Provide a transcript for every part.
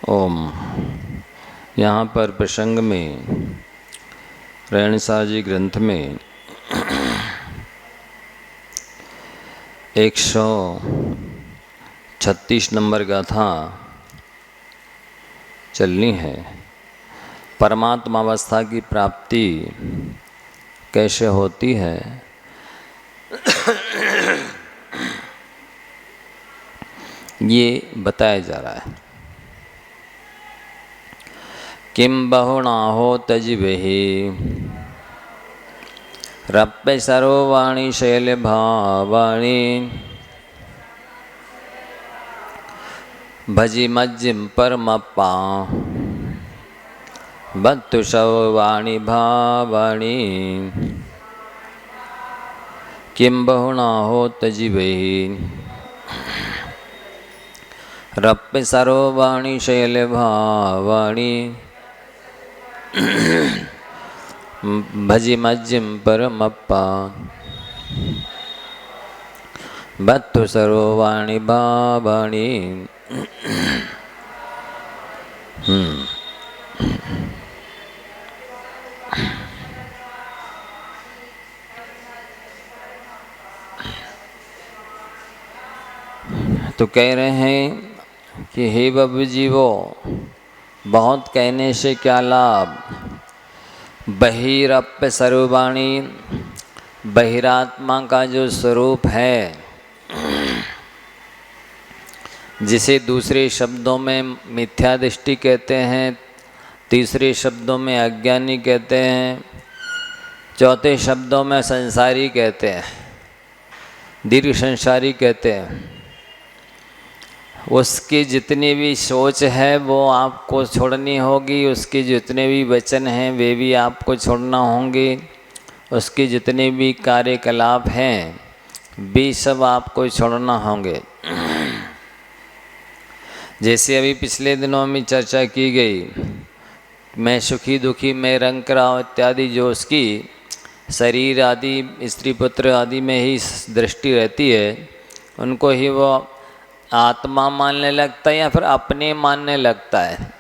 ओम। यहाँ पर प्रसंग में रेणुसा जी ग्रंथ में 136 नंबर गाथा चलनी है। परमात्मा अवस्था की प्राप्ति कैसे होती है, ये बताया जा रहा है। किम बहुनाहो तजिवेहि रप्पे सर्ववाणी शैल भावाणी भजी मज्जिम परमप्पा बत्तु सर्ववाणी भावाणी। किम बहुनाहो तजिवेहि रप्पे सर्ववाणी शैल भावाणी भजी मज्जिम परमप्पा बत्तु सर्ववाणी भावाणी। तो कह रहे हैं कि हे बब्बू जीवो, बहुत कहने से क्या लाभ। बहिरप्य सर्ववाणी, बहिरात्मा का जो स्वरूप है, जिसे दूसरे शब्दों में मिथ्या दृष्टि कहते हैं, तीसरे शब्दों में अज्ञानी कहते हैं, चौथे शब्दों में संसारी कहते हैं, दीर्घ संसारी कहते हैं। उसकी जितनी भी सोच है वो आपको छोड़नी होगी, उसके जितने भी वचन हैं वे भी आपको छोड़ना होंगे, उसके जितने भी कार्यकलाप हैं वे सब आपको छोड़ना होंगे। जैसे अभी पिछले दिनों में चर्चा की गई, मैं सुखी दुखी मैं रंग कराओ इत्यादि, जो उसकी शरीर आदि स्त्री पुत्र आदि में ही दृष्टि रहती है, उनको ही वो आत्मा मानने लगता है या फिर अपने मानने लगता है।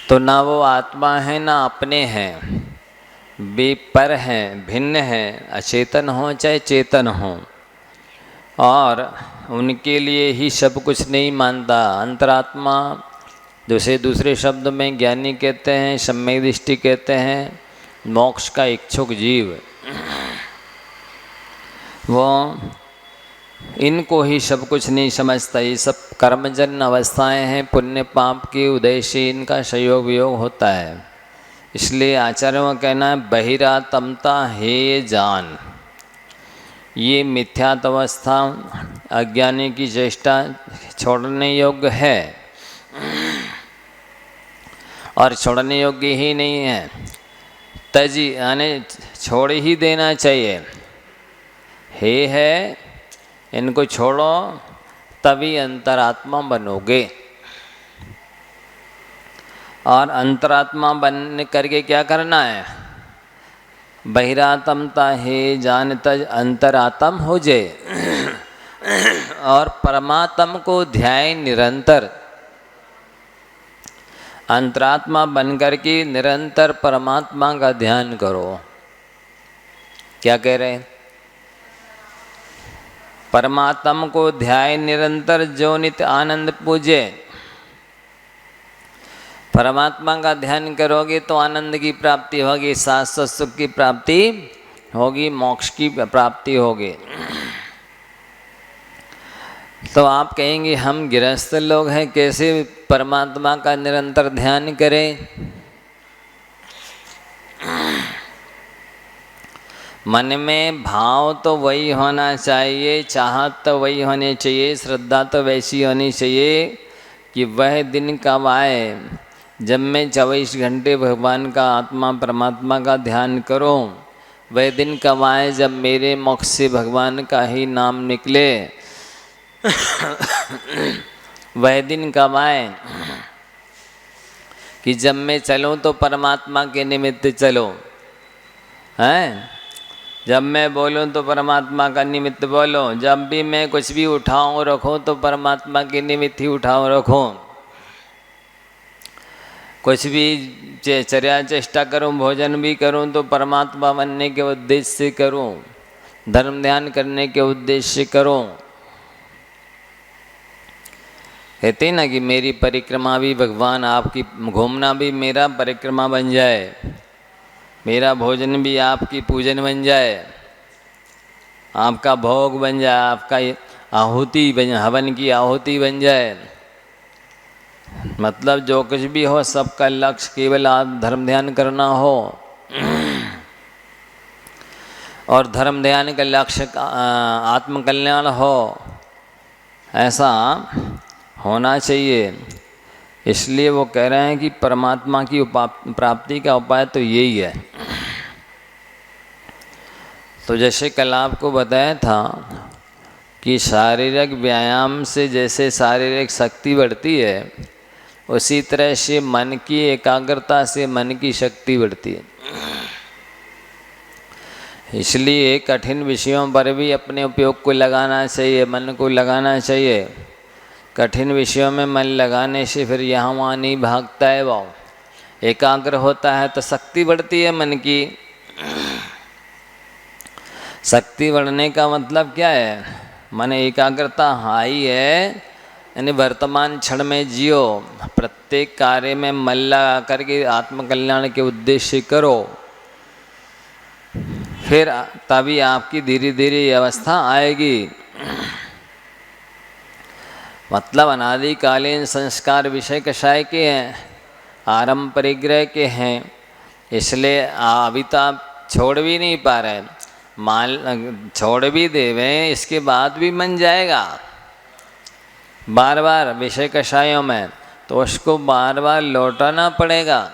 तो ना वो आत्मा है ना अपने हैं, वे पर हैं, भिन्न हैं, अचेतन हो चाहे चेतन हो, और उनके लिए ही सब कुछ नहीं मानता। अंतरात्मा, जैसे दूसरे शब्द में ज्ञानी कहते हैं, सम्यक दृष्टि कहते हैं, मोक्ष का इच्छुक जीव, वो इनको ही सब कुछ नहीं समझता। ये सब कर्मजन्य अवस्थाएं हैं, पुण्य पाप के उदय से इनका संयोग वियोग होता है। इसलिए आचार्यों का कहना है बहिरात्मता हे जान। ये मिथ्यात्व अवस्था अज्ञानी की चेष्टा छोड़ने योग्य है, और छोड़ने योग्य ही नहीं है, तजी यानी छोड़ ही देना चाहिए। हे है, इनको छोड़ो तभी अंतरात्मा बनोगे। और अंतरात्मा बनने करके क्या करना है, बहिरात्मता हे जान तज अंतरात्म हो जाए, और परमात्म को ध्याय निरंतर। अंतरात्मा बनकर के निरंतर परमात्मा का ध्यान करो। क्या कह रहे हैं, परमात्मा को ध्याय निरंतर जो नित्य आनंद पूजे। परमात्मा का ध्यान करोगे तो आनंद की प्राप्ति होगी, शाश्वत सुख की प्राप्ति होगी, मोक्ष की प्राप्ति होगी। तो आप कहेंगे हम गृहस्थ लोग हैं, कैसे परमात्मा का निरंतर ध्यान करें। मन में भाव तो वही होना चाहिए, चाहत तो वही होनी चाहिए, श्रद्धा तो वैसी होनी चाहिए कि वह दिन कब आए जब मैं 24 घंटे भगवान का आत्मा परमात्मा का ध्यान करूं। वह दिन कब आए जब मेरे मुख से भगवान का ही नाम निकले। वह दिन कब आए कि जब मैं चलूं तो परमात्मा के निमित्त चलो, हैं। जब मैं बोलूं तो परमात्मा का निमित्त बोलो, जब भी मैं कुछ भी उठाऊं रखूं तो परमात्मा की निमित्त ही उठाऊं रखूं। कुछ भी चर्या चेष्टा करूं, भोजन भी करूं तो परमात्मा बनने के उद्देश्य से करूं, धर्म ध्यान करने के उद्देश्य से करूं। कहते ना कि मेरी परिक्रमा भी भगवान आपकी, घूमना भी मेरा परिक्रमा बन जाए, मेरा भोजन भी आपकी पूजन बन जाए, आपका भोग बन जाए, आपका आहुति बन, हवन की आहुति बन जाए। मतलब जो कुछ भी हो सबका लक्ष्य केवल आप धर्म ध्यान करना हो, और धर्म ध्यान का लक्ष्य आत्मकल्याण हो, ऐसा होना चाहिए। इसलिए वो कह रहे हैं कि परमात्मा की प्राप्ति का उपाय तो यही है। तो जैसे कल आपको बताया था कि शारीरिक व्यायाम से जैसे शारीरिक शक्ति बढ़ती है, उसी तरह से मन की एकाग्रता से मन की शक्ति बढ़ती है। इसलिए कठिन विषयों पर भी अपने उपयोग को लगाना चाहिए, मन को लगाना चाहिए। कठिन विषयों में मन लगाने से फिर यहाँ वहाँ नहीं भागता है, वो एकाग्र होता है तो शक्ति बढ़ती है मन की। शक्ति बढ़ने का मतलब क्या है? मन एकाग्रता हाई है, यानी वर्तमान क्षण में जियो, प्रत्येक कार्य में मन लगा करके आत्मकल्याण के उद्देश्य से करो, फिर तभी आपकी धीरे धीरे ये अवस्था आएगी। मतलब अनादिकालीन संस्कार विषय कषाय के हैं, आरंभ परिग्रह के हैं, इसलिए अभी तो आप छोड़ भी नहीं पा रहे। मान छोड़ भी देवें, इसके बाद भी मन जाएगा बार बार विषय कषायों में, तो उसको बार बार लौटाना पड़ेगा,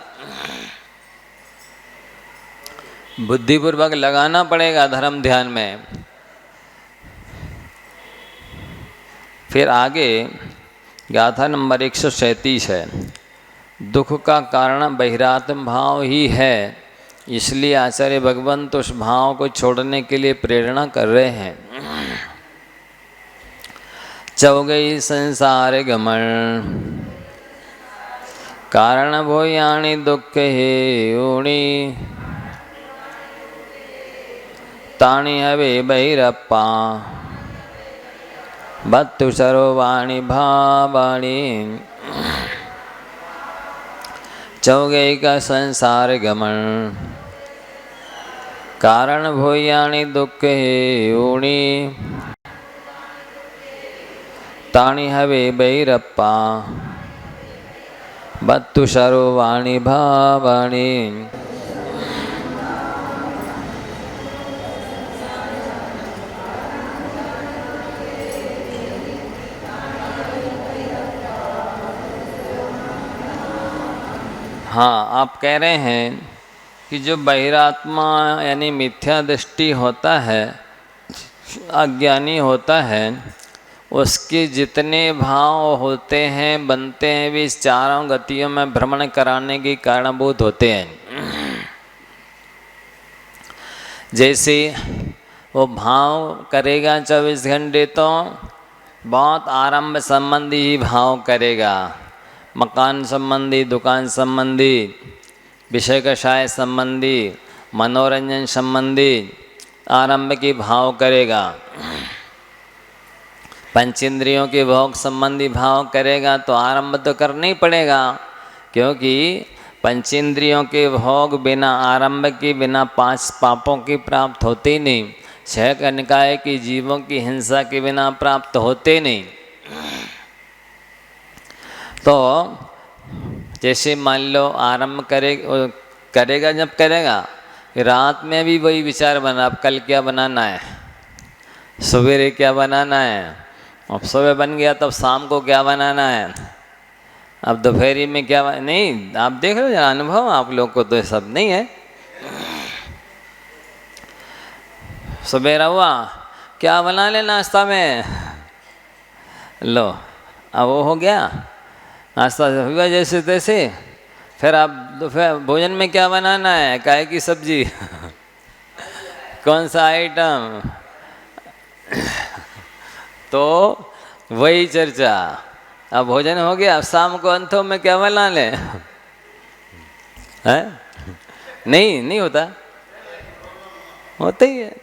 बुद्धिपूर्वक लगाना पड़ेगा धर्म ध्यान में। फिर आगे गाथा नंबर 137 है। दुख का कारण बहिरात्म भाव ही है, इसलिए आचार्य भगवंत उस भाव को छोड़ने के लिए प्रेरणा कर रहे हैं। चौगई संसार गमन कारण भोयाणी दुख हे ऊणी ताणी हवे बहिरप्पा बत्तु सर्ववाणी भावाणी। चौगई का संसार गमन कारण भोयाणी दुख हे ऊणी ताणी हवे बहिरप्पा बत्तु सर्ववाणी भावाणी। हाँ, आप कह रहे हैं कि जो बहिरात्मा यानी मिथ्या दृष्टि होता है, अज्ञानी होता है, उसके जितने भाव होते हैं बनते हैं भी इस चारों गतियों में भ्रमण कराने के कारणभूत होते हैं। जैसे वो भाव करेगा 24 घंटे तो बहुत आरंभ संबंधी ही भाव करेगा, मकान संबंधी, दुकान संबंधी, विषय कषाय संबंधी, मनोरंजन संबंधी आरंभ के भाव करेगा। पंचेंद्रियों के भोग संबंधी भाव करेगा तो आरंभ तो करना ही पड़ेगा, क्योंकि पंचेंद्रियों के भोग बिना आरंभ के, बिना 5 पापों की प्राप्त होते ही नहीं, 6 कनिकाय की जीवों की हिंसा के बिना प्राप्त होते नहीं। तो जैसे मान लो आरंभ करेगा जब करेगा, रात में भी वही विचार बना, अब कल क्या बनाना है, सवेरे क्या बनाना है, अब सुबह बन गया तब शाम को क्या बनाना है, अब दोपहरी में क्या नहीं। आप देख लो जरा, अनुभव आप लोग को तो सब नहीं है। सवेरा हुआ, क्या बना ले नाश्ता में, लो अब वो हो गया, नाश्ता हुआ जैसे तैसे। फिर आप दोपहर भोजन में क्या बनाना है, काहे की सब्जी कौन सा आइटम, तो वही चर्चा। अब भोजन हो गया, अब शाम को अंतों में क्या बना ले, है? नहीं होता, होता ही है।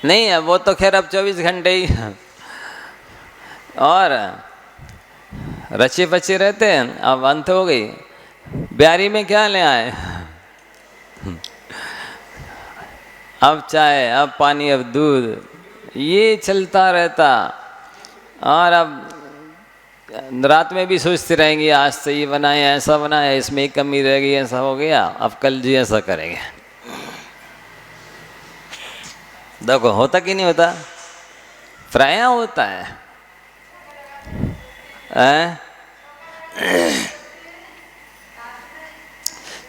नहीं है वो तो खैर अब 24 घंटे ही और रचे बचे रहते हैं। अब अंत हो गई, ब्यारी में क्या ले आए, अब चाय, अब पानी, अब दूध, ये चलता रहता। और अब रात में भी सोचते रहेंगे आज से ये बनाए, ऐसा बनाया, इसमें एक कमी रह गई, ऐसा हो गया, अब कल जी ऐसा करेंगे। देखो होता कि नहीं होता, प्राय होता है।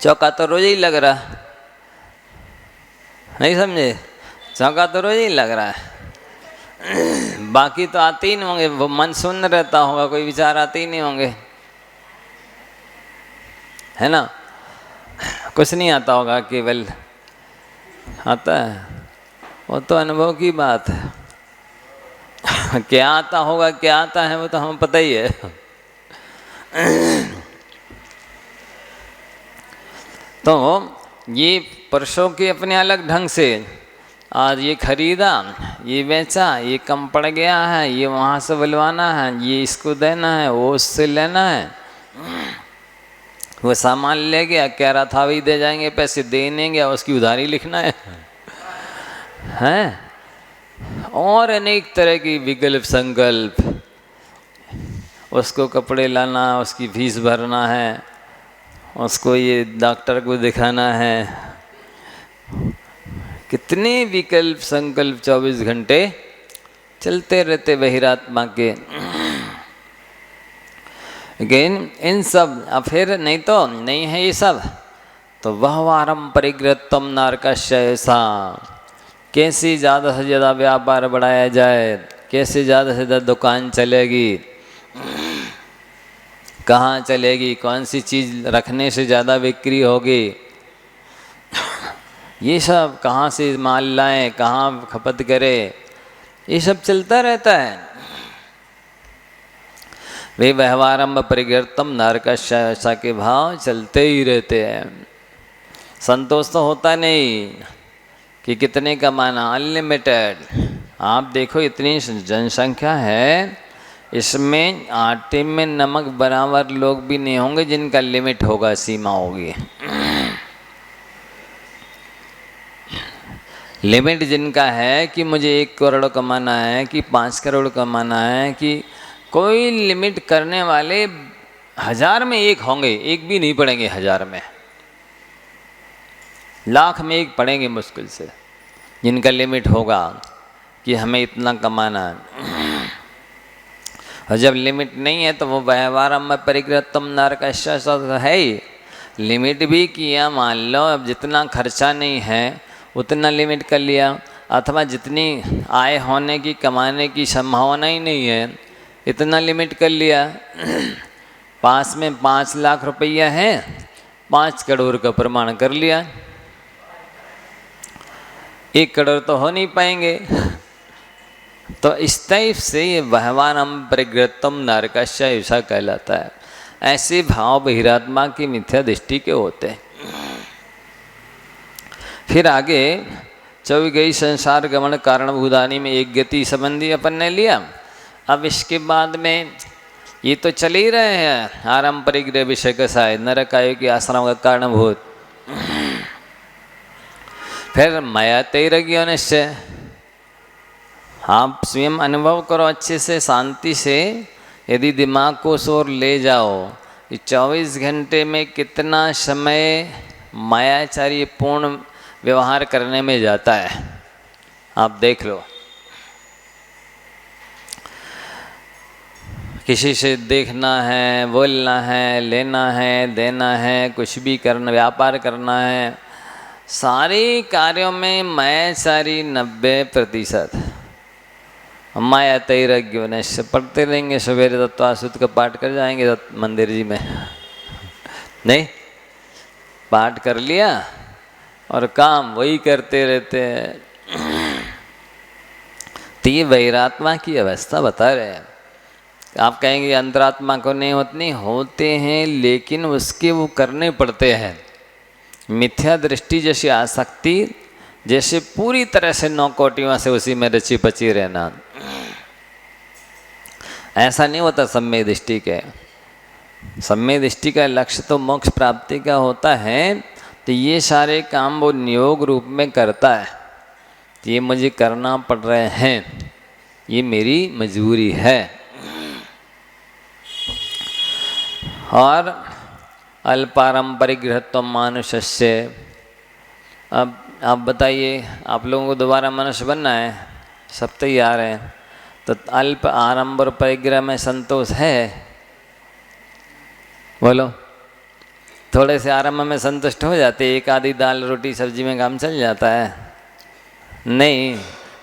चौका तो रोज ही लग रहा, नहीं समझे, चौका तो रोज ही लग रहा है। बाकी तो आते ही नहीं होंगे, वो मन शून्य रहता होगा, कोई विचार आते ही नहीं होंगे, है ना। कुछ नहीं आता होगा, केवल आता है, वो तो अनुभव की बात है। क्या आता होगा, क्या आता है, वो तो हमें पता ही है। तो ये पुरुषों के अपने अलग ढंग से, आज ये खरीदा, ये बेचा, ये कम पड़ गया है, ये वहाँ से बुलवाना है, ये इसको देना है, वो उससे लेना है, वो सामान ले गया, कह रहा था भी दे जाएंगे, पैसे दे नहीं गया, उसकी उधारी लिखना है, हैं? और अनेक तरह की विकल्प संकल्प, उसको कपड़े लाना, उसकी फीस भरना है, उसको ये डॉक्टर को दिखाना है, कितने विकल्प संकल्प 24 घंटे चलते रहते बहिरात्मा के। लेकिन इन सब फिर नहीं तो नहीं है ये सब, तो वह वारम परिग्रतम नारकस्य, ऐसा कैसे ज़्यादा से ज़्यादा व्यापार बढ़ाया जाए, कैसे ज़्यादा से ज़्यादा दुकान चलेगी, कहाँ चलेगी, कौन सी चीज़ रखने से ज़्यादा बिक्री होगी, ये सब कहाँ से माल लाएं, कहाँ खपत करें, ये सब चलता रहता है। वे व्यवहारम परिगर्तम नारकस्य, ऐसा के भाव चलते ही रहते हैं। संतोष तो होता नहीं कि कितने कमाना, अनलिमिटेड। आप देखो इतनी जनसंख्या है, इसमें आटे में नमक बराबर लोग भी नहीं होंगे जिनका लिमिट होगा, सीमा होगी। लिमिट जिनका है कि मुझे 1 करोड़ कमाना है, कि 5 करोड़ कमाना है, कि कोई लिमिट करने वाले 1000 में 1 होंगे, एक भी नहीं पड़ेंगे 1000 में, लाख में 1 पड़ेंगे मुश्किल से, जिनका लिमिट होगा कि हमें इतना कमाना है। और जब लिमिट नहीं है तो वो व्यवहारम में परिग्रतम नारकस्य है ही। लिमिट भी किया, मान लो अब जितना खर्चा नहीं है उतना लिमिट कर लिया, अथवा जितनी आय होने की, कमाने की संभावना ही नहीं है, इतना लिमिट कर लिया। पास में 5 लाख रुपया है, 5 करोड़ का प्रमाण कर लिया, 1 करोड़ तो हो नहीं पाएंगे। तो इस टाइप से ये व्यवहारम परिग्रतम नारकस्य ऐसा कहलाता है। ऐसे भाव बहिरात्मा की मिथ्या दृष्टि के होते हैं। फिर आगे चौबी गई संसार गमन कारण भूदानी में एक गति संबंधी अपन ने लिया। अब इसके बाद में ये तो चल ही रहे हैं, आरंभ परिग्रह विषय कसाय, नरक आयु के आश्रम का कारणभूत। फिर माया तैरज्ञ निश्चय, आप स्वयं अनुभव करो अच्छे से, शांति से। यदि दिमाग को उस ओर ले जाओ, कि 24 घंटे में कितना समय मायाचारी पूर्ण व्यवहार करने में जाता है, आप देख लो। किसी से देखना है, बोलना है, लेना है, देना है, कुछ भी करना, व्यापार करना है, सारे कार्यों में मायाचारी 90%। माया तैरज्ञ निश्चय पढ़ते रहेंगे, सवेरे तत्वासुत का पाठ कर जाएंगे मंदिर जी में, नहीं पाठ कर लिया और काम वही करते रहते हैं। तो ये वैरात्मा की अवस्था बता रहे हैं। आप कहेंगे अंतरात्मा को नहीं होते हैं, लेकिन उसके वो करने पड़ते हैं। मिथ्या दृष्टि जैसी आसक्ति, जैसे पूरी तरह से नौकोटियों से उसी में रची पची रहना, ऐसा नहीं होता सम्यक दृष्टि के। सम्यक दृष्टि का लक्ष्य तो मोक्ष प्राप्ति का होता है। तो ये सारे काम वो नियोग रूप में करता है। तो ये मुझे करना पड़ रहे हैं, ये मेरी मजबूरी है। और अल्पारंपरिक गृहत्व मानुष्य। अब आप बताइए, आप लोगों को दोबारा मनुष्य बनना है, सब तैयार हैं, तो अल्प आरंभ और परिग्रह में संतोष है? बोलो। थोड़े से आरंभ में संतुष्ट हो जाते, एक आधी दाल रोटी सब्जी में काम चल जाता है? नहीं,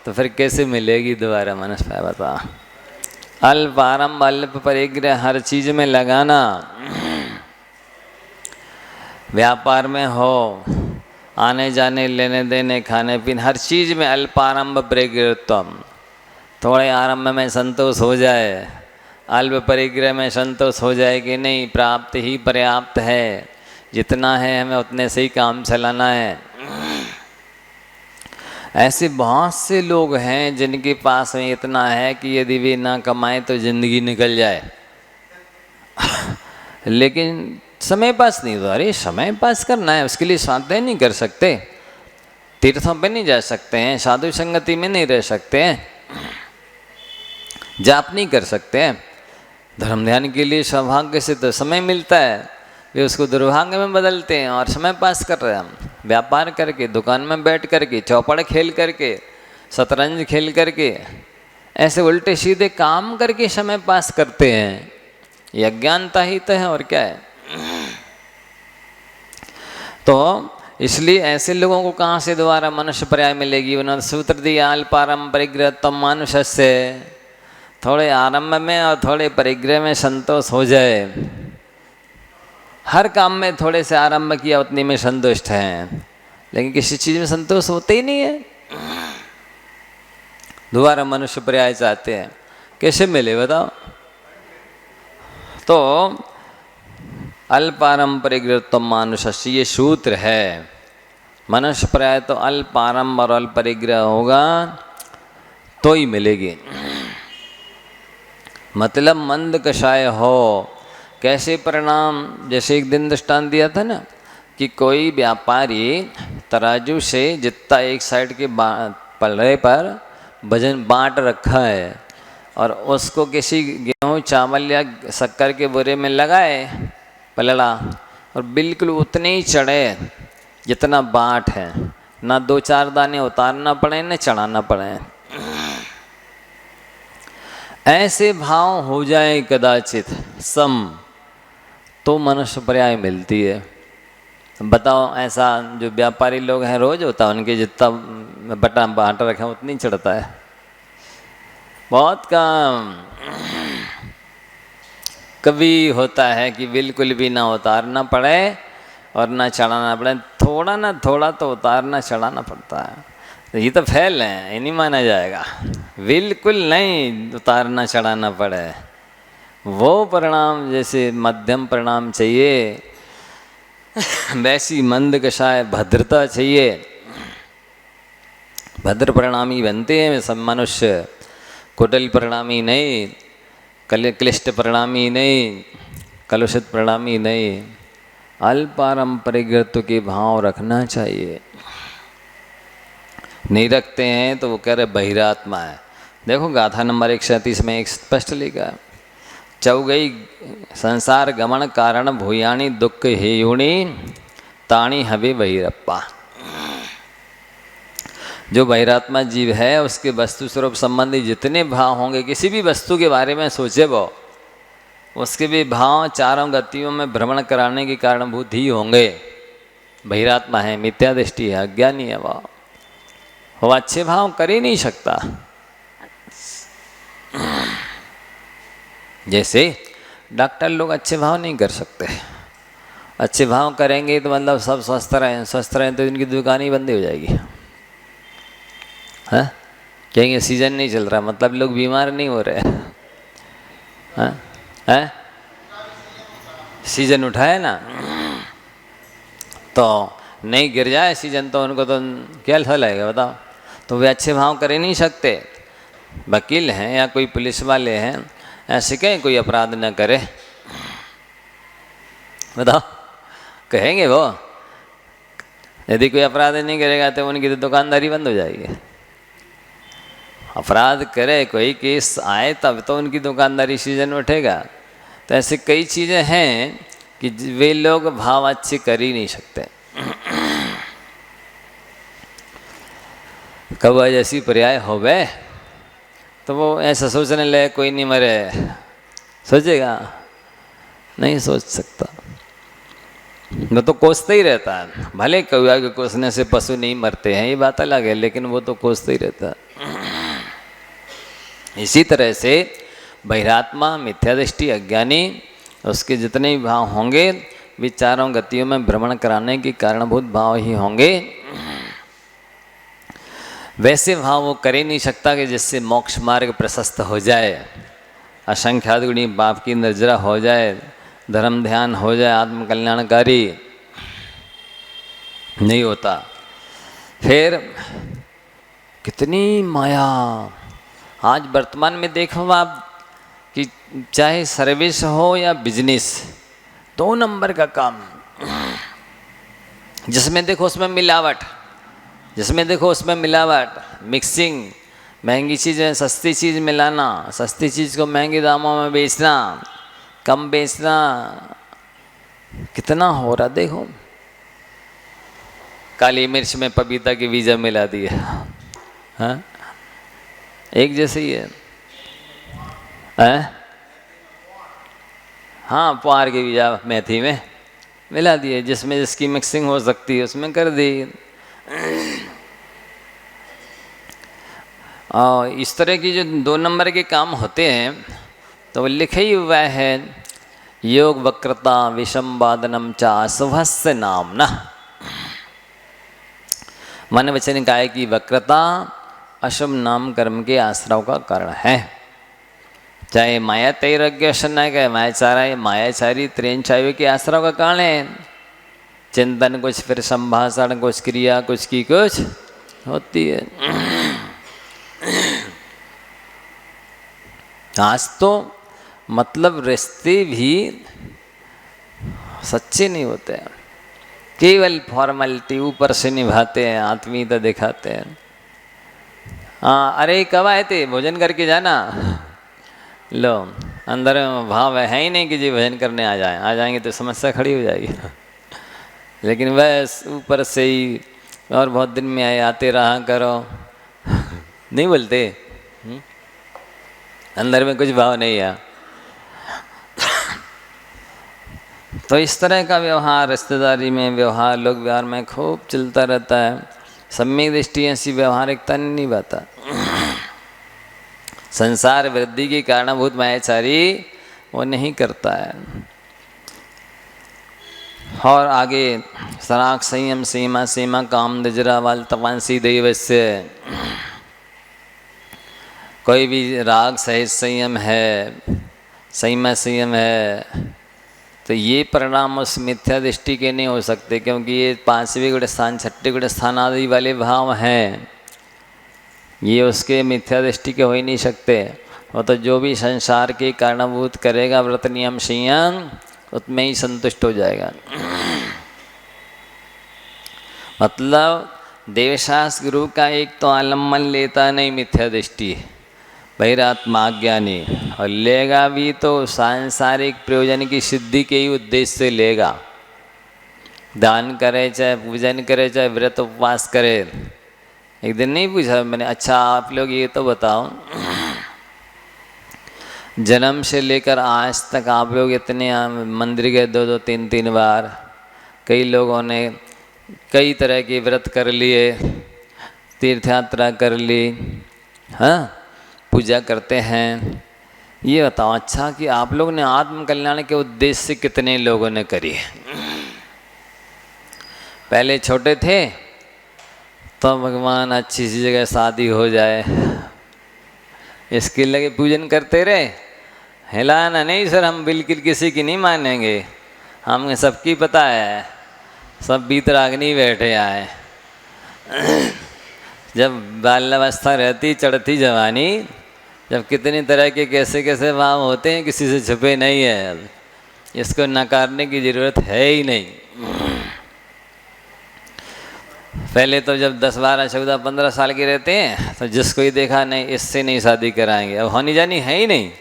तो फिर कैसे मिलेगी दोबारा मनुष्य? बता। अल्प आरंभ, अल्प परिग्रह, हर चीज में लगाना। व्यापार में हो, आने जाने, लेने देने, खाने पीने, हर चीज में अल्पारंभ परिग्रहत्वम। थोड़े आरंभ में संतोष हो जाए, अल्प परिग्रह में संतोष हो जाए कि नहीं, प्राप्त ही पर्याप्त है, जितना है हमें उतने से ही काम चलाना है। ऐसे बहुत से लोग हैं जिनके पास में इतना है कि यदि वे ना कमाए तो जिंदगी निकल जाए, लेकिन समय पास नहीं होता। अरे समय पास करना है, उसके लिए स्वाध्याय नहीं कर सकते, तीर्थों पे नहीं जा सकते हैं, साधु संगति में नहीं रह सकते हैं, जाप नहीं कर सकते हैं। धर्म ध्यान के लिए सौभाग्य से तो समय मिलता है, वे उसको दुर्भाग्य में बदलते हैं और समय पास कर रहे हैं। हम व्यापार करके, दुकान में बैठ करके, चौपड़ खेल करके, शतरंज खेल करके, ऐसे उल्टे सीधे काम करके समय पास करते हैं। ये अज्ञानता ही तो है, और क्या है। तो इसलिए ऐसे लोगों को कहाँ से दोबारा मनुष्य पर्याय मिलेगी? उन्होंने सूत्र दिया, अल्पारंभ परिग्रह तम मानुष्य से। थोड़े आरंभ में और थोड़े परिग्रह में संतोष हो जाए, हर काम में थोड़े से आरंभ किया उतनी में संतुष्ट हैं, लेकिन किसी चीज में संतोष होते ही नहीं है। दोबारा मनुष्य पर्याय चाहते हैं, कैसे मिले बताओ? तो अल्पारंभ परिग्रह मानुष्य, ये सूत्र है। मनुष्य पर्याय तो अल्पारंभ और अल्प परिग्रह होगा तो ही मिलेगी। मतलब मंद कषाय हो। कैसे परिणाम? जैसे एक दिन दृष्टांत दिया था ना कि कोई व्यापारी तराजू से जितना एक साइड के पल्ले पर वजन बांट रखा है और उसको किसी गेहूँ चावल या शक्कर के बोरे में लगाए पलड़ा, और बिल्कुल उतने ही चढ़े जितना बाट है, ना दो चार दाने उतारना पड़े न चढ़ाना पड़े। ऐसे भाव हो जाए कदाचित सम, तो मनुष्य पर्याय मिलती है। बताओ, ऐसा जो व्यापारी लोग हैं रोज होता है, उनके जितना बटा बांट रखे उतनी चढ़ता है, बहुत कम। कभी होता है कि बिल्कुल भी ना उतारना पड़े और ना चढ़ाना पड़े, थोड़ा ना थोड़ा तो उतारना चढ़ाना पड़ता है। तो ये तो फैल है, ये नहीं माना जाएगा। बिल्कुल नहीं उतारना चढ़ाना पड़े, वो परिणाम जैसे मध्यम परिणाम चाहिए, वैसी मंद कषाय भद्रता चाहिए। भद्र परिणामी बनते हैं सब मनुष्य, कुटिल परिणामी नहीं, क्लिष्ट परिणामी नहीं, कलुषित परिणामी नहीं। अल्पारंपरिक के भाव रखना चाहिए। नहीं रखते हैं तो वो कह रहे बहिरात्मा है। देखो गाथा नंबर 137 में एक स्पष्ट लिखा है, चौगई संसार गमन कारण भूयाणी दुख हेयुणी ताणी हवे बहिरप्पा। जो बहिरात्मा जीव है उसके वस्तु स्वरूप संबंधी जितने भाव होंगे, किसी भी वस्तु के बारे में सोचे वो, उसके भी भाव चारों गतियों में भ्रमण कराने के कारणभूत ही होंगे। बहिरात्मा है, मिथ्या दृष्टि है, अज्ञानी है, वो अच्छे भाव कर ही नहीं सकता। जैसे डॉक्टर लोग अच्छे भाव नहीं कर सकते, अच्छे भाव करेंगे तो मतलब सब स्वस्थ रहें तो इनकी दुकान ही बंद हो जाएगी। हाँ, कहेंगे सीजन नहीं चल रहा, मतलब लोग बीमार नहीं हो रहे। हाँ है, सीजन उठाए ना, तो नहीं गिर जाए सीजन तो उनको तो क्या फल आएगा बताओ। तो वे अच्छे भाव कर ही नहीं सकते। वकील हैं या कोई पुलिस वाले हैं, ऐसे कहें कोई अपराध न करे, बताओ कहेंगे वो? यदि कोई अपराध नहीं करेगा तो उनकी तो दुकानदारी बंद हो जाएगी। अपराध करे कोई, केस आए तब तो उनकी दुकानदारी सीजन उठेगा। तो ऐसे कई चीज़ें हैं कि वे लोग भाव अच्छे कर ही नहीं सकते। कब जैसी पर्याय हो गए तो वो ऐसा सोचने लगे कोई नहीं मरे, सोचेगा? नहीं सोच सकता। वो तो कोसते ही रहता है। भले कौआ के कोसने से पशु नहीं मरते हैं, ये बात अलग है, लेकिन वो तो कोसते ही रहता है। इसी तरह से बहिरात्मा, मिथ्यादृष्टि, अज्ञानी, उसके जितने भी भाव होंगे वे चारों गतियों में भ्रमण कराने के कारणभूत भाव ही होंगे। वैसे भाव वो कर ही नहीं सकता कि जिससे मोक्ष मार्ग प्रशस्त हो जाए, असंख्यात गुणी पाप की निर्जरा हो जाए, धर्म ध्यान हो जाए, आत्म कल्याणकारी नहीं होता। फिर कितनी माया। आज वर्तमान में देखो आप कि चाहे सर्विस हो या बिजनेस, 2 नंबर का काम। जिसमें देखो उसमें मिलावट, जिसमें देखो उसमें मिलावट, मिक्सिंग, महंगी चीज़ें सस्ती चीज़ मिलाना, सस्ती चीज़ को महंगे दामों में बेचना, कम बेचना, कितना हो रहा देखो। काली मिर्च में पपीता की बीजा मिला दिया, हाँ एक जैसे ही है। हाँ, पुआर के बीजा मेथी में मिला दिए, जिसमें जिसकी मिक्सिंग हो सकती है उसमें कर दी। और इस तरह की जो 2 नंबर के काम होते हैं तो लिखे ही हुआ है, योग वक्रता विषम वादनम चा शुभस्य नाम न। मन वचन काय की वक्रता अशुभ नाम कर्म के आश्रव का कारण है। चाहे माया तैरज्ञ है, मायाचारी त्रेन चाय के आश्रव का कारण है। चिंतन कुछ, फिर संभाषण कुछ, क्रिया कुछ की कुछ होती है। आज तो मतलब रिश्ते भी सच्चे नहीं होते हैं, केवल फॉर्मेलिटी ऊपर से निभाते हैं, आत्मीयता दिखाते हैं। हाँ, अरे कब आए थे, भोजन करके जाना। लो, अंदर भाव है ही नहीं कि जी भजन करने आ जाएंगे तो समस्या खड़ी हो जाएगी। लेकिन बस ऊपर से ही, और बहुत दिन में आते रहा करो, नहीं बोलते। अंदर में कुछ भाव नहीं है। तो इस तरह का व्यवहार रिश्तेदारी में, व्यवहार लोक व्यवहार में खूब चलता रहता है। सम्यक दृष्टि ऐसी व्यवहारिकता नहीं बाता। संसार वृद्धि के कारणभूत मायाचारी वो नहीं करता है। और आगे सराग संयम सीमा सीमा काम दजरा वाल तपंसी दैवस्य, कोई भी राग सहित संयम है, संयम संयम है, तो ये परिणाम उस मिथ्या दृष्टि के नहीं हो सकते, क्योंकि ये 5वें गुण स्थान 6ठे गुण स्थान आदि वाले भाव हैं, ये उसके मिथ्या दृष्टि के हो ही नहीं सकते। वो तो जो भी संसार के कारणभूत करेगा व्रत नियम संयम, उसमें ही संतुष्ट हो जाएगा। मतलब देवशास्त्र गुरु का एक तो आलम्बन लेता नहीं मिथ्या दृष्टि, बहिरात्मा ज्ञानी, और लेगा भी तो सांसारिक प्रयोजन की सिद्धि के ही उद्देश्य से लेगा। दान करे चाहे पूजन करे चाहे व्रत उपवास करे। एक दिन नहीं पूछा मैंने, अच्छा आप लोग ये तो बताओ, जन्म से लेकर आज तक आप लोग इतने मंदिर गए 2-2 3-3 बार, कई लोगों ने कई तरह के व्रत कर लिए, तीर्थ यात्रा कर ली, हाँ पूजा करते हैं। ये बताओ अच्छा कि आप लोग ने आत्म कल्याण के उद्देश्य से कितने लोगों ने करी है? पहले छोटे थे तो भगवान अच्छी सी जगह शादी हो जाए इसके लगे पूजन करते रहे। हिलाना नहीं सर, हम बिल्कुल किसी की नहीं मानेंगे, हमें सबकी पता है, सब बीतरागनी बैठे आए। जब बाल्यावस्था रहती, चढ़ती जवानी, जब कितनी तरह के कैसे कैसे भाव होते हैं, किसी से छुपे नहीं है, इसको नकारने की ज़रूरत है ही नहीं। पहले तो जब 10, 12, 14, 15 साल के रहते हैं तो जिसको ही देखा नहीं इससे नहीं शादी कराएंगे, अब होनी जानी है ही नहीं,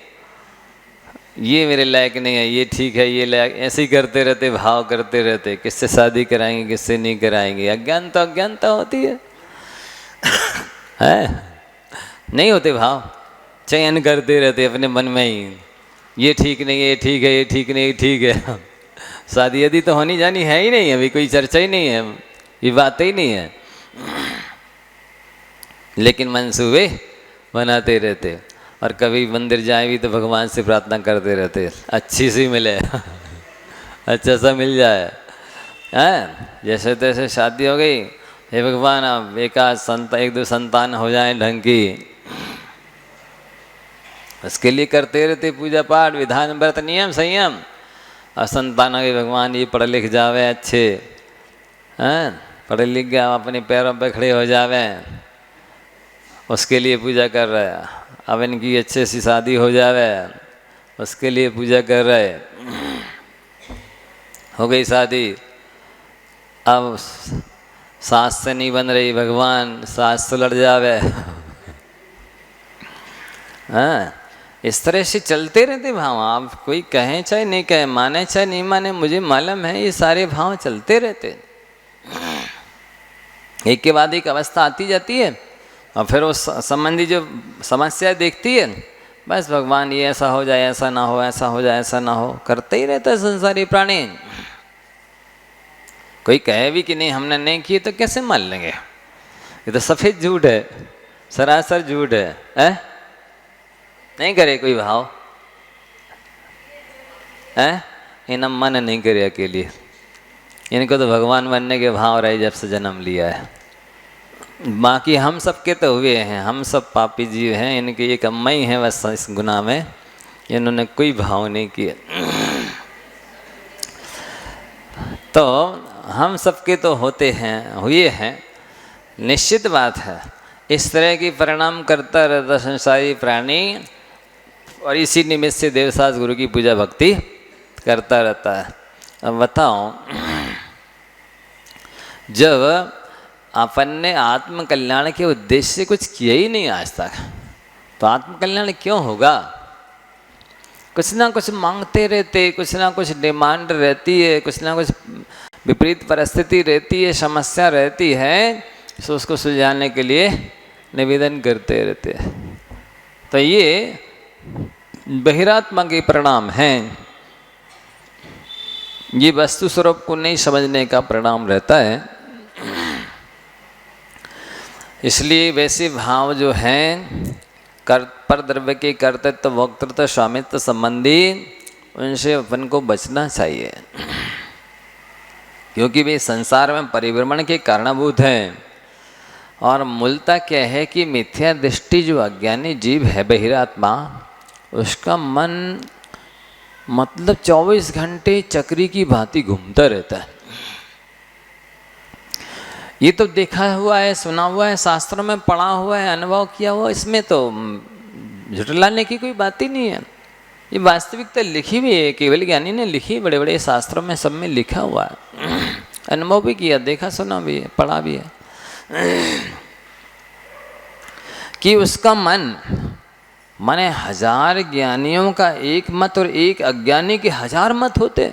ये मेरे लायक नहीं है, ये ठीक है, ये लायक, ऐसे ही करते रहते, भाव करते रहते, किससे शादी कराएंगे किससे नहीं कराएंगे। अज्ञानता अज्ञानता होती है नहीं होते भाव, चयन करते रहते अपने मन में ही, ये ठीक नहीं है, ये ठीक है, ये ठीक नहीं, ये ठीक है। शादी यदि तो होनी जानी है ही नहीं, अभी कोई चर्चा ही नहीं है, ये बात ही नहीं है, लेकिन मंसूबे बनाते रहते। और कभी मंदिर जाए भी तो भगवान से प्रार्थना करते रहते, अच्छी सी मिले अच्छा सा मिल जाए। जैसे तैसे शादी हो गई, हे भगवान अब एक दो संतान हो जाए ढंग की, उसके लिए करते रहते पूजा पाठ, विधान, व्रत, नियम, संयम। और संतान हो गई, भगवान ये पढ़ लिख जावे अच्छे, पढ़े लिख गया, अपने पैरों पे खड़े हो जावे, उसके लिए पूजा कर रहे हैं। अब इनकी अच्छे सी शादी हो जावे, उसके लिए पूजा कर रहे। हो गई शादी, अब सास से नहीं बन रही, भगवान सास से लड़ जावे। इस तरह से चलते रहते भाव, आप कोई कहें चाहे नहीं कहे, माने चाहे नहीं माने, मुझे मालूम है ये सारे भाव चलते रहते, एक के बाद एक अवस्था आती जाती है, और फिर उस संबंधी जो समस्या देखती है, बस भगवान ये ऐसा हो जाए, ऐसा ना हो, ऐसा हो जाए, ऐसा ना हो, करते ही रहता है संसारी प्राणी। कोई कहे भी कि नहीं हमने नहीं किए तो कैसे मान लेंगे, ये तो सफ़ेद झूठ है, सरासर झूठ है। नहीं करे कोई भाव, इन मन नहीं करे अकेले, इनको तो भगवान बनने के भाव रहे जब से जन्म लिया है। बाकी हम सब के तो हुए हैं, हम सब पापी जीव हैं, इनके एक अम्मा ही हैं बस इस गुनाह में, इन्होंने कोई भाव नहीं किया। तो हम सबके तो होते हैं, हुए हैं, निश्चित बात है। इस तरह की परिणाम करता रहता संसारी प्राणी, और इसी निमित्त से देवसास गुरु की पूजा भक्ति करता रहता है। अब बताओ, जब अपन ने आत्म कल्याण के उद्देश्य से कुछ किया ही नहीं आज तक, तो आत्म कल्याण क्यों होगा? कुछ ना कुछ मांगते रहते, कुछ ना कुछ डिमांड रहती है, कुछ ना कुछ विपरीत परिस्थिति रहती है, समस्या रहती है, तो उसको सुलझाने के लिए निवेदन करते रहते हैं। तो ये बहिरात्मा के परिणाम हैं, ये वस्तु स्वरूप को नहीं समझने का परिणाम रहता है। इसलिए वैसे भाव जो हैं पर द्रव्य के कर्तृत्व, भोक्तृत्व, स्वामित्व संबंधी, उनसे अपन को बचना चाहिए, क्योंकि वे संसार में परिभ्रमण के कारणभूत हैं। और मूलतः क्या है कि मिथ्या दृष्टि जो अज्ञानी जीव है, बहिरात्मा, उसका मन मतलब 24 घंटे चक्री की भांति घूमता रहता है। ये तो देखा हुआ है, सुना हुआ है, शास्त्रों में पढ़ा हुआ है, अनुभव किया हुआ, इसमें तो झुठलाने की कोई बात ही नहीं है। ये वास्तविकता लिखी हुई है, केवल ज्ञानी ने लिखी, बड़े बड़े शास्त्रों में सब में लिखा हुआ है, अनुभव भी किया, देखा सुना भी है, पढ़ा भी है, कि उसका मन माने 1000 ज्ञानियों का एक मत और एक अज्ञानी के 1000 मत होते,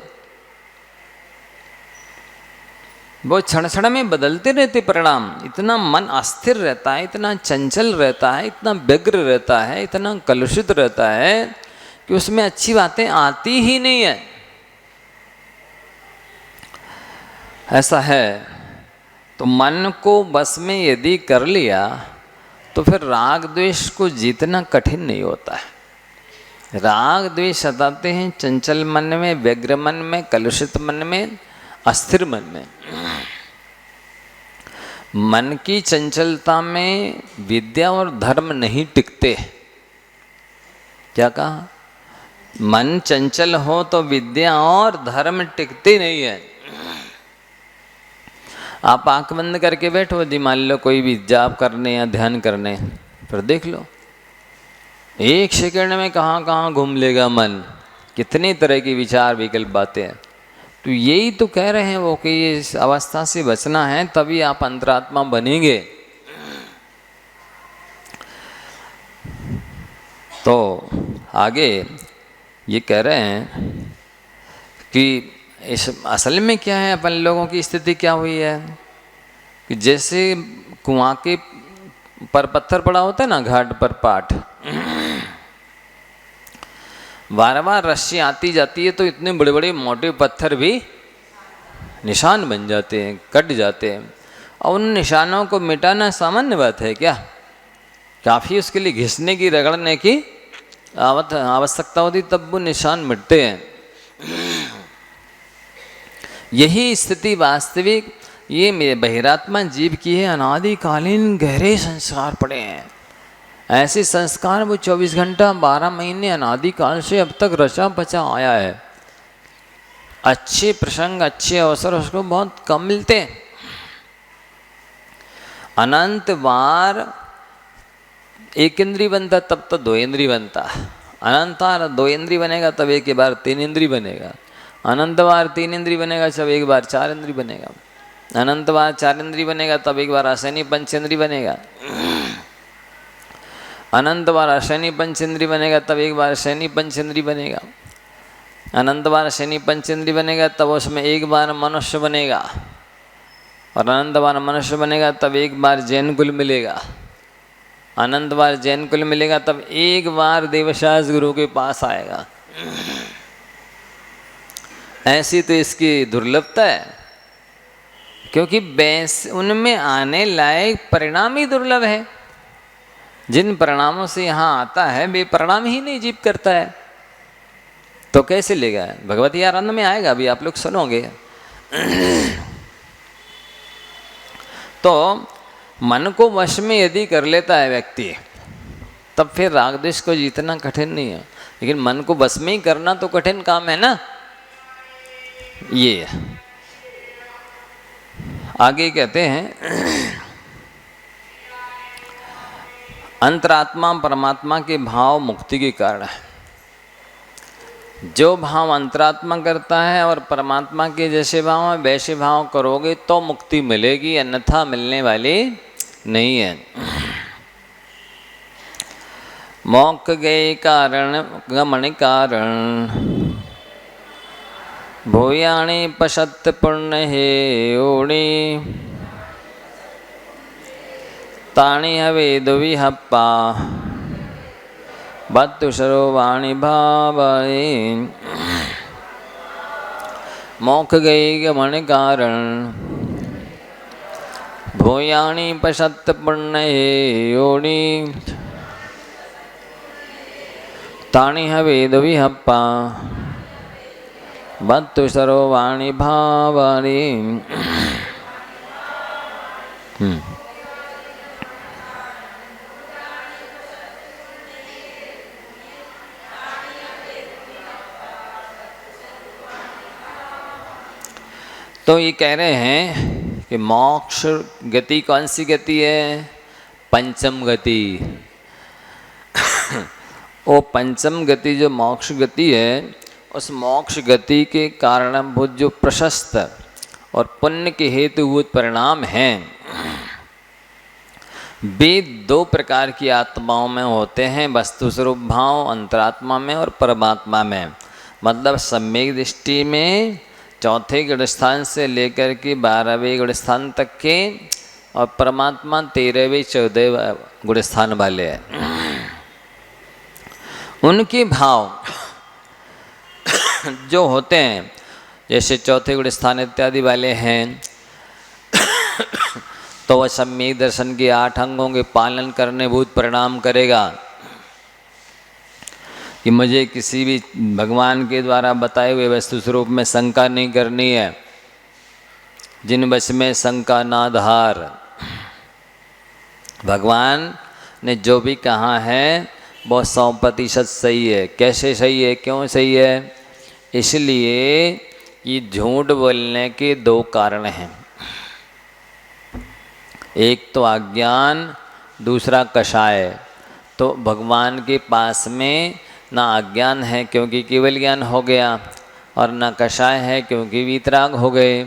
वो क्षण क्षण में बदलते रहते परिणाम। इतना मन अस्थिर रहता है, इतना चंचल रहता है, इतना व्यग्र रहता है, इतना कलुषित रहता है कि उसमें अच्छी बातें आती ही नहीं है। ऐसा है। तो मन को बस में यदि कर लिया तो फिर राग द्वेष को जीतना कठिन नहीं होता है। राग द्वेष सताते हैं चंचल मन में, व्यग्र मन में, कलुषित मन में, अस्थिर मन में। मन की चंचलता में विद्या और धर्म नहीं टिकते। क्या कहा? मन चंचल हो तो विद्या और धर्म टिकते नहीं है। आप आंख बंद करके बैठो, यदि मान लो कोई भी जाप करने या ध्यान करने, फिर देख लो एक सेकंड में कहाँ कहाँ घूम लेगा मन, कितनी तरह की विचार विकल्प बातें हैं। तो यही तो कह रहे हैं वो कि इस अवस्था से बचना है, तभी आप अंतरात्मा बनेंगे। तो आगे ये कह रहे हैं कि इस असल में क्या है, अपन लोगों की स्थिति क्या हुई है कि जैसे कुआं के पर पत्थर पड़ा होता है ना, घाट पर पाट, बार बार रस्सी आती जाती है तो इतने बड़े बड़े मोटे पत्थर भी निशान बन जाते हैं, कट जाते हैं। और उन निशानों को मिटाना सामान्य बात है क्या? काफ़ी उसके लिए घिसने की, रगड़ने की आवश्यकता होती, तब वो निशान मिटते हैं। यही स्थिति वास्तविक ये बहिरात्मा जीव की है। अनादिकालीन गहरे संस्कार पड़े हैं, ऐसे संस्कार वो 24 घंटा 12 महीने अनादिकाल से अब तक रचा बचा आया है। अच्छे प्रसंग, अच्छे अवसर उसको बहुत कम मिलते हैं। अनंत बार एक इंद्री बनता तब तो 2 इंद्री बनता, अनंत बार 2 इंद्री बनेगा तब एक बार 3 इंद्री बनेगा, अनंत बार 3 इंद्री बनेगा तब एक बार 4 इंद्री बनेगा, अनंत बार 4 इंद्री बनेगा तब एक बार अशनि पंचेंद्री बनेगा, अनंत बार अशनि पंचेंद्री बनेगा तब एक बार शनि पंचेंद्री बनेगा, अनंत बार शनि पंचेंद्री बनेगा तब उसमें एक बार मनुष्य बनेगा, और अनंत बार मनुष्य बनेगा तब एक बार जैन कुल मिलेगा, अनंत बार जैन कुल मिलेगा तब एक बार देवशास गुरु के पास आएगा। ऐसी तो इसकी दुर्लभता है, क्योंकि उनमें आने लायक परिणाम ही दुर्लभ है। जिन परिणामों से यहाँ आता है वे परिणाम ही नहीं जीव करता है, तो कैसे लेगा? भगवती आनंद में आएगा, अभी आप लोग सुनोगे। तो मन को वश में यदि कर लेता है व्यक्ति, तब फिर राग द्वेष को जीतना कठिन नहीं है। लेकिन मन को वश में ही करना तो कठिन काम है ना। ये आगे कहते हैं, अंतरात्मा परमात्मा के भाव मुक्ति के कारण है। जो भाव अंतरात्मा करता है और परमात्मा के जैसे भाव है वैसे भाव करोगे तो मुक्ति मिलेगी, अन्यथा मिलने वाली नहीं है। मोक्ष गए कारण गमन कारण, भूयाणी पशत पुण्य हे ओणी, ताणी हवे दुविहप्पा बत्तु सरोवाणी भावये। मोक्ष गई गमन कारण, भूयाणी पशत पुण्य हे ओणी, ताणी हवे दुविहप्पा बत्तु सरोवाणी भावये। तो ये कह रहे हैं कि मोक्ष गति कौन सी गति है? पंचम गति। वो पंचम गति जो मोक्ष गति है, उस मोक्ष गति के कारणभूत जो प्रशस्त और पुण्य के हेतुभूत परिणाम हैं, वे 2 प्रकार की आत्माओं में होते हैं, वस्तु स्वरूप भाव अंतरात्मा में और परमात्मा में। मतलब सम्यक दृष्टि में 4थे गुण स्थान से लेकर के 12वें गुण स्थान तक के, और परमात्मा 13वें 14वें गुण स्थान वाले हैं। उनके भाव जो होते हैं, जैसे 4थे गुण स्थान इत्यादि वाले हैं, तो वह सम्यक दर्शन के 8 अंगों के पालन करने भूत परिणाम करेगा कि मुझे किसी भी भगवान के द्वारा बताए हुए वस्तु स्वरूप में शंका नहीं करनी है। जिन वश में शंका नाधार, भगवान ने जो भी कहा है वो 100% सही है। कैसे सही है, क्यों सही है? इसलिए कि झूठ बोलने के दो कारण हैं, एक तो अज्ञान, दूसरा कषाय। तो भगवान के पास में ना अज्ञान है क्योंकि केवल ज्ञान हो गया, और ना कषाय है क्योंकि वीतराग हो गए।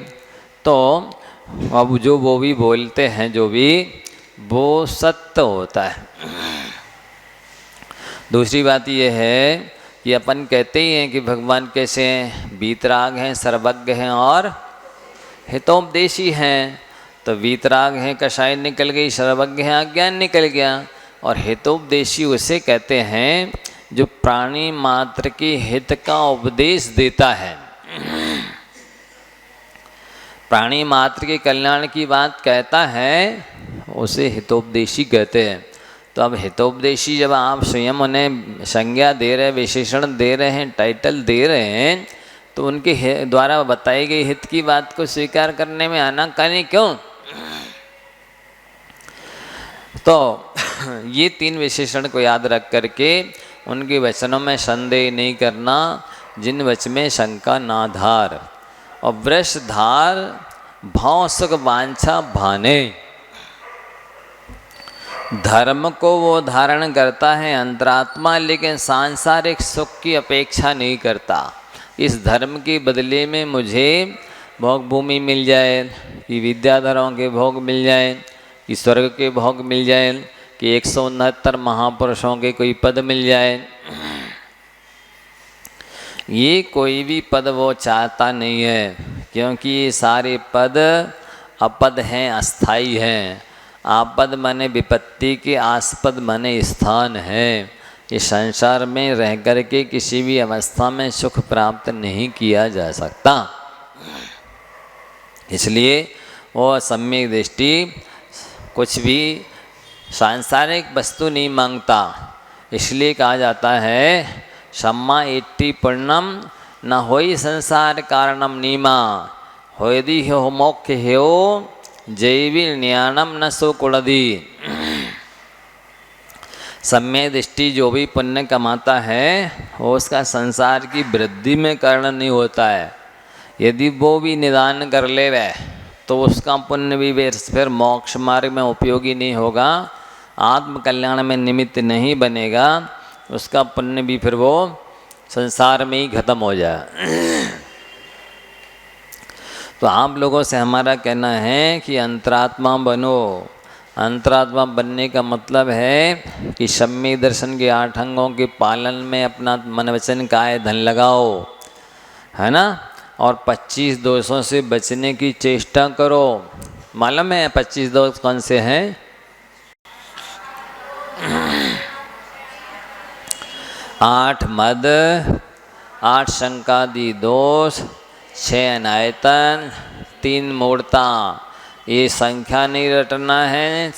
तो अब जो वो भी बोलते हैं, जो भी वो सत्य होता है। दूसरी बात यह है कि अपन कहते ही हैं कि भगवान कैसे हैं, वीतराग हैं, सर्वज्ञ हैं और हितोपदेशी हैं। तो वीतराग हैं, कषाय निकल गई, सर्वज्ञ हैं, अज्ञान निकल गया। और हितोपदेशी उसे कहते हैं जो प्राणी मात्र के हित का उपदेश देता है, प्राणी मात्र के कल्याण की बात कहता है, उसे हितोपदेशी कहते हैं। तो अब हितोपदेशी जब आप स्वयं उन्हें संज्ञा दे रहे, विशेषण दे रहे हैं, टाइटल दे रहे हैं, तो उनके द्वारा बताई गई हित की बात को स्वीकार करने में आनाकानी क्यों? तो ये 3 विशेषण को याद रख करके उनके वचनों में संदेह नहीं करना, जिन वच में शंका ना धार। और वृष धार भाव सुख वांछा भाने, धर्म को वो धारण करता है अंतरात्मा, लेकिन सांसारिक सुख की अपेक्षा नहीं करता। इस धर्म के बदले में मुझे भोग भूमि मिल जाए, कि विद्याधरों के भोग मिल जाए, कि स्वर्ग के भोग मिल जाए, कि 169 महापुरुषों के कोई पद मिल जाए, ये कोई भी पद वो चाहता नहीं है, क्योंकि ये सारे पद अपद हैं, अस्थाई हैं। आपद माने विपत्ति के, आस्पद माने स्थान है। ये संसार में रह कर के किसी भी अवस्था में सुख प्राप्त नहीं किया जा सकता। इसलिए वो सम्यक दृष्टि कुछ भी सांसारिक वस्तु नहीं मांगता। इसलिए कहा जाता है सम्मा इट्टी पूर्णम न होई संसार कारणम नीमा, होयदि हो मोक्ष हो जैवी ज्ञानम न सो कुड़दी। सम्य दृष्टि जो भी पुण्य कमाता है वो उसका संसार की वृद्धि में कारण नहीं होता है। यदि वो भी निदान कर ले वह, तो उसका पुण्य भी फिर मोक्ष मार्ग में उपयोगी नहीं होगा, आत्मकल्याण में निमित्त नहीं बनेगा, उसका पुण्य भी फिर वो संसार में ही खत्म हो जाए। तो आप लोगों से हमारा कहना है कि अंतरात्मा बनो। अंतरात्मा बनने का मतलब है कि सम्यक दर्शन के 8 अंगों के पालन में अपना मन वचन काया धन लगाओ, है ना। और 25 दोषों से बचने की चेष्टा करो। मालूम है 25 दोष कौन से हैं? 8 मद, 8 शंकादि दोष, 6 अनायतन, 3 मूर्ता। ये संख्या नहीं रटना है,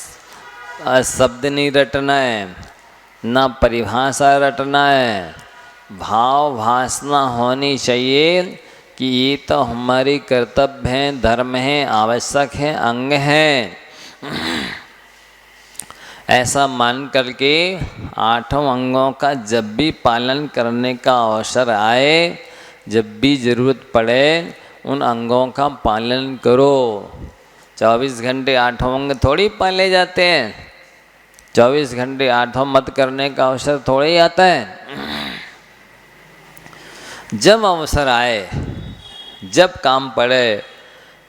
शब्द नहीं रटना है, ना परिभाषा रटना है। भाव भासना होनी चाहिए कि ये तो हमारी कर्तव्य है, धर्म है, आवश्यक है, अंग है। ऐसा मान करके 8 अंगों का जब भी पालन करने का अवसर आए, जब भी ज़रूरत पड़े, उन अंगों का पालन करो। 24 घंटे 8 अंग थोड़ी पाले जाते हैं। 24 घंटे 8 मत करने का अवसर थोड़ा ही आता है। जब अवसर आए, जब काम पड़े,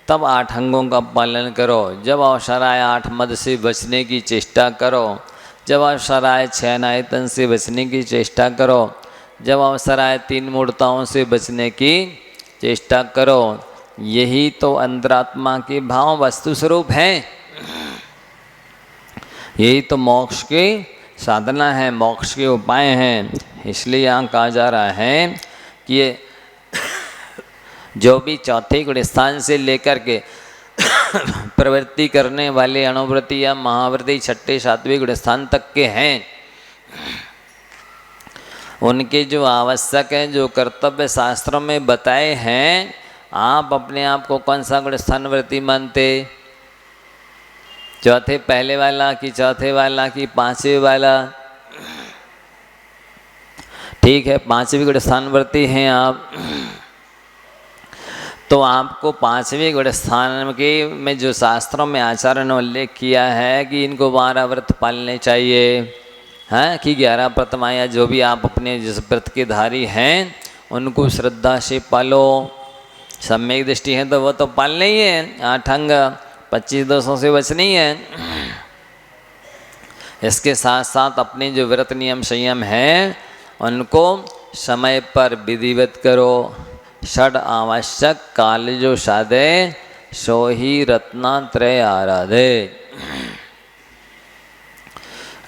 तब 8 अंगों का पालन करो। जब अवसर आए 8 मद से बचने की चेष्टा करो। जब अवसर आए 6 अनायतन से बचने की चेष्टा करो। जब अवसर आए 3 मूर्ताओं से बचने की चेष्टा करो। यही तो अंतरात्मा के भाव वस्तु स्वरूप हैं। यही तो मोक्ष की साधना है, मोक्ष के उपाय हैं। इसलिए यहाँ कहा जा रहा है कि ये जो भी चौथे गुण स्थान से लेकर के प्रवृत्ति करने वाले अनुवृत्ति या महावृत्ति 6ठे 7वें गुण स्थान तक के हैं, उनके जो आवश्यक है, जो कर्तव्य शास्त्रों में बताए हैं, आप अपने आप को कौन सा गुण स्थान वृत्ति मानते? चौथे पहले वाला कि चौथे वाला कि पांचवे वाला? ठीक है, पांचवी गुण स्थानवर्ती हैं आप, तो आपको पांचवें गुण स्थान के में जो शास्त्रों में आचार्य ने उल्लेख किया है कि इनको 12 व्रत पालने चाहिए, हैं कि 11 व्रत माया जो भी आप अपने जिस व्रत के धारी हैं उनको श्रद्धा से पालो। सम्यक दृष्टि है तो वो तो पालने ही है, 8 अंग 25 दोषों से बचनी है। इसके साथ साथ अपने जो व्रत नियम संयम हैं उनको समय पर विधिवत करो। षड आवश्यक काल जो साधे सो ही रत्नात्रय आराधे।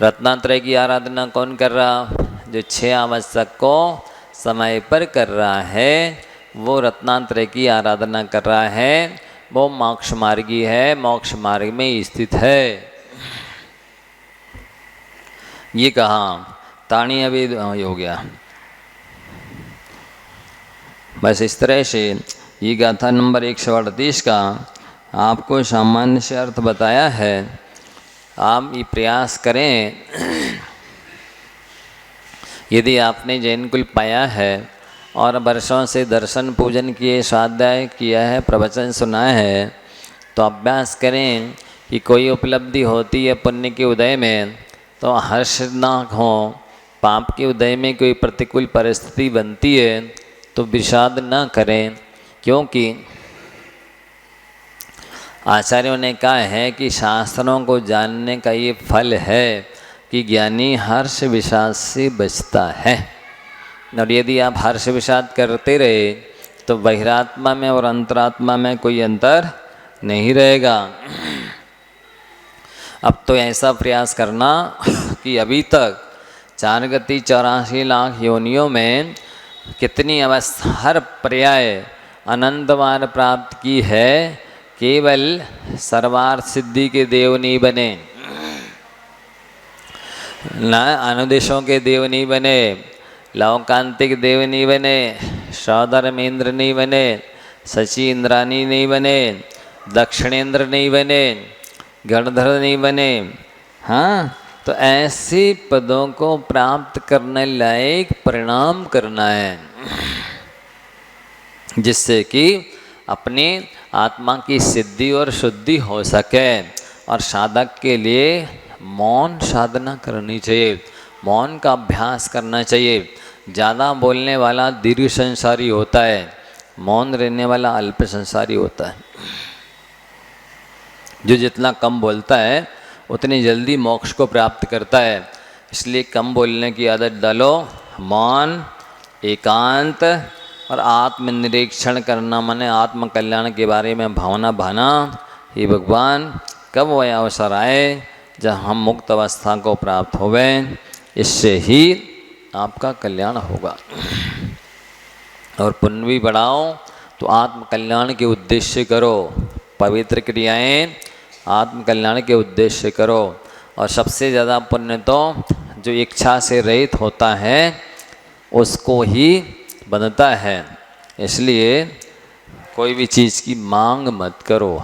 रत्नात्रय की आराधना कौन कर रहा? जो 6 आवश्यक को समय पर कर रहा है वो रत्नात्रय की आराधना कर रहा है, वो मोक्ष मार्गी है, मोक्ष मार्ग में स्थित है। ये कहा ताणी अभी हो गया। बस इस तरह से ये गाथा नंबर 138 का आपको सामान्य से अर्थ बताया है। आप ये प्रयास करें, यदि आपने जैन कुल पाया है और वर्षों से दर्शन पूजन किए, स्वाध्याय किया है, प्रवचन सुना है, तो अभ्यास करें कि कोई उपलब्धि होती है पुण्य के उदय में तो हर्ष ना हो, पाप के उदय में कोई प्रतिकूल परिस्थिति बनती है तो विषाद न करें, क्योंकि आचार्यों ने कहा है कि शास्त्रों को जानने का ये फल है कि ज्ञानी हर्ष विषाद से बचता है। और यदि आप हर्ष विषाद करते रहे तो बहिरात्मा में और अंतरात्मा में कोई अंतर नहीं रहेगा। अब तो ऐसा प्रयास करना कि अभी तक 4 गति 84 लाख योनियों में कितनी अवस्था हर पर्याय अनंत बार प्राप्त की है, केवल सर्वार्थ सिद्धि के देव नहीं बने, ना अनुदेशों के देव नहीं बने, लौकांतिक देव नहीं बने, सौधर्मेंद्र नहीं बने, शची इंद्रानी नहीं बने, दक्षिणेंद्र नहीं बने, गणधर नहीं बने। हाँ, तो ऐसे पदों को प्राप्त करने लायक परिणाम करना है, जिससे कि अपने आत्मा की सिद्धि और शुद्धि हो सके। और साधक के लिए मौन साधना करनी चाहिए, मौन का अभ्यास करना चाहिए। ज़्यादा बोलने वाला दीर्घ संसारी होता है, मौन रहने वाला अल्प संसारी होता है। जो जितना कम बोलता है उतनी जल्दी मोक्ष को प्राप्त करता है। इसलिए कम बोलने की आदत डालो, मौन, एकांत और आत्मनिरीक्षण करना, माने आत्म कल्याण के बारे में भावना भाना। हे भगवान, कब वह अवसर आए जब हम मुक्त अवस्था को प्राप्त होवें, इससे ही आपका कल्याण होगा। और पुण्य भी बढ़ाओ तो आत्म कल्याण के उद्देश्य करो, पवित्र क्रियाएं आत्म कल्याण के उद्देश्य करो। और सबसे ज़्यादा पुण्य तो जो इच्छा से रहित होता है उसको ही बनता है। इसलिए कोई भी चीज़ की मांग मत करो।